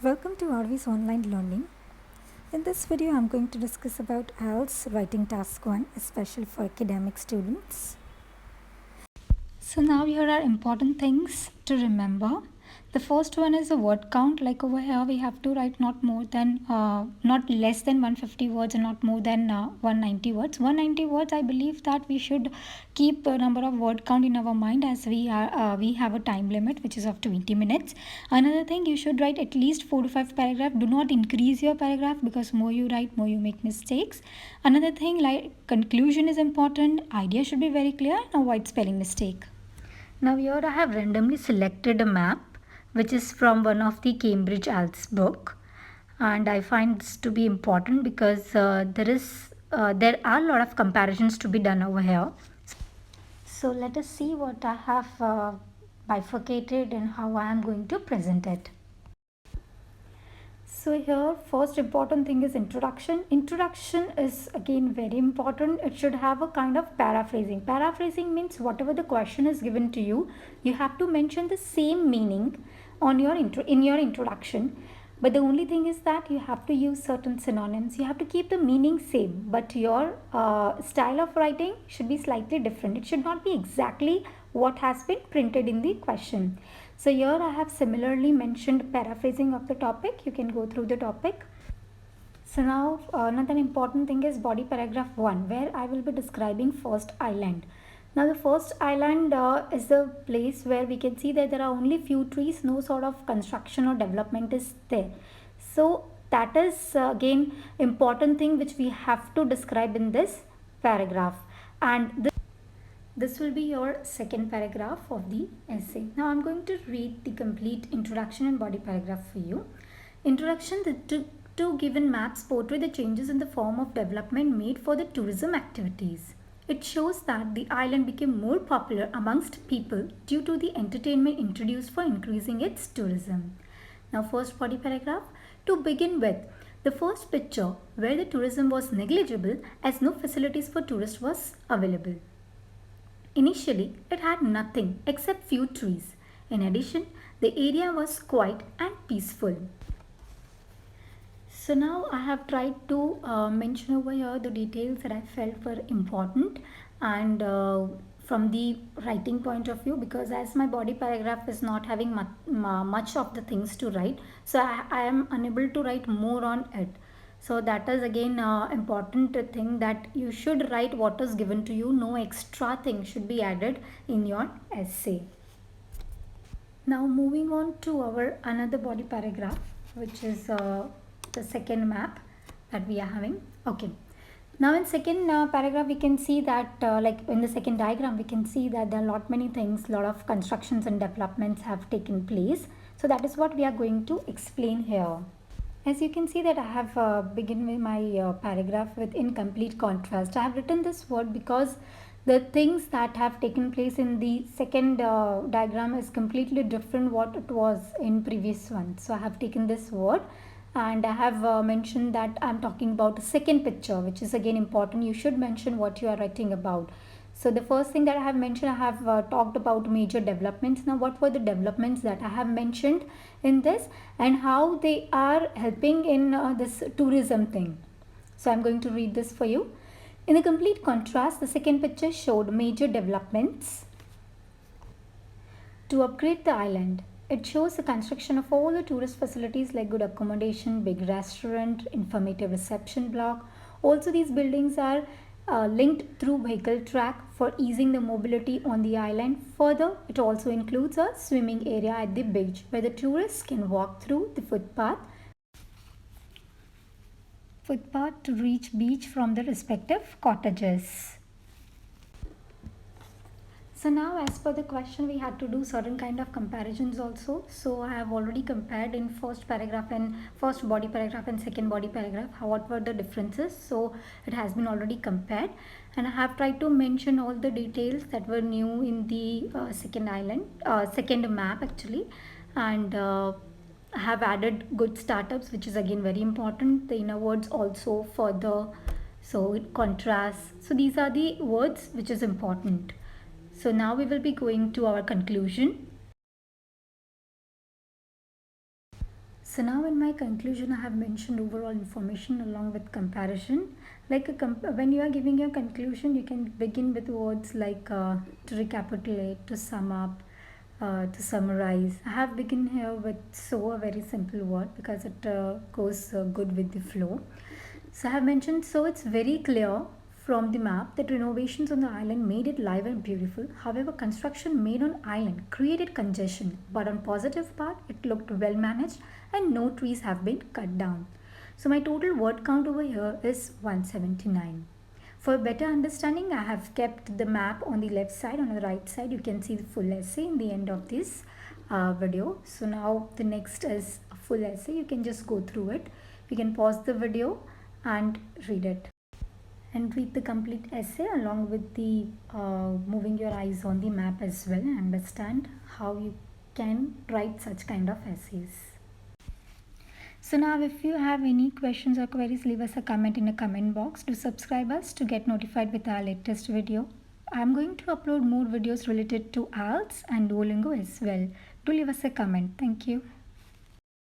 Welcome to Arvi's Online Learning. In this video, I'm going to discuss about IELTS Writing Task 1, especially for academic students. So now here are important things to remember. The first one is the word count. Like over here, we have to write not less than 150 words and not more than 190 words. 190 words, I believe that we should keep the number of word count in our mind, as we have a time limit which is of 20 minutes. Another thing, you should write at least 4 to 5 paragraphs. Do not increase your paragraph, because more you write, more you make mistakes. Another thing, like conclusion is important. Idea should be very clear and avoid spelling mistake. Now here I have randomly selected a map which is from one of the Cambridge IELTS book, and I find this to be important because there are a lot of comparisons to be done over here. So let us see what I have bifurcated and how I am going to present it. So here first important thing is introduction. Introduction is again very important. It should have a kind of paraphrasing. Paraphrasing means whatever the question is given to you, you have to mention the same meaning on your in your introduction. But the only thing is that you have to use certain synonyms. You have to keep the meaning same, but your style of writing should be slightly different. It should not be exactly what has been printed in the question. So here I have similarly mentioned paraphrasing of the topic. You can go through the topic. So now another important thing is body paragraph 1, where I will be describing first island. Now the first island is the place where we can see that there are only few trees, no sort of construction or development is there. So that is again important thing which we have to describe in this paragraph, and this will be your second paragraph of the essay. Now I'm going to read the complete introduction and body paragraph for you. Introduction: the two given maps portray the changes in the form of development made for the tourism activities. It shows that the island became more popular amongst people due to the entertainment introduced for increasing its tourism. Now first body paragraph. To begin with, the first picture where the tourism was negligible as no facilities for tourists was available. Initially, it had nothing except few trees. In addition, the area was quiet and peaceful. So now I have tried to mention over here the details that I felt were important, and from the writing point of view, because as my body paragraph is not having much of the things to write, so I am unable to write more on it. So that is again important thing, that you should write what is given to you. No extra thing should be added in your essay. Now moving on to our another body paragraph, which is the second map that we are having. Okay. Now in second paragraph, we can see that like in the second diagram, we can see that there are lot many things, lot of constructions and developments have taken place. So that is what we are going to explain here. As you can see that I have begin with my paragraph with incomplete contrast. I have written this word because the things that have taken place in the second diagram is completely different what it was in previous one. So I have taken this word, and I have mentioned that I am talking about a second picture, which is again important. You should mention what you are writing about. So the first thing that I have mentioned, I have talked about major developments. Now what were the developments that I have mentioned in this, and how they are helping in this tourism thing. So I'm going to read this for you. In a complete contrast, the second picture showed major developments to upgrade the island. It shows the construction of all the tourist facilities like good accommodation, big restaurant, informative reception block. Also these buildings are linked through vehicle track for easing the mobility on the island. Further, it also includes a swimming area at the beach where the tourists can walk through the footpath to reach beach from the respective cottages. So now as per the question, we had to do certain kind of comparisons also. So I have already compared in first paragraph and first body paragraph and second body paragraph what were the differences. So it has been already compared, and I have tried to mention all the details that were new in the second map actually, and I have added good startups, which is again very important. The inner words also further, so it contrasts. So these are the words which is important. So now we will be going to our conclusion. So now in my conclusion, I have mentioned overall information along with comparison. Like when you are giving your conclusion, you can begin with words like to recapitulate, to sum up, to summarize. I have begun here with so a very simple word because it goes good with the flow. So I have mentioned, so it's very clear from the map that renovations on the island made it live and beautiful. However, construction made on island created congestion, but on positive part, it looked well managed and no trees have been cut down. So my total word count over here is 179. For better understanding, I have kept the map on the left side. On the right side, you can see the full essay in the end of this video. So now the next is a full essay. You can just go through it. You can pause the video and read it and read the complete essay along with the moving your eyes on the map as well and understand how you can write such kind of essays. So now if you have any questions or queries, leave us a comment in the comment box. Do subscribe us to get notified with our latest video. I'm going to upload more videos related to IELTS and Duolingo as well. Do leave us a comment. Thank you.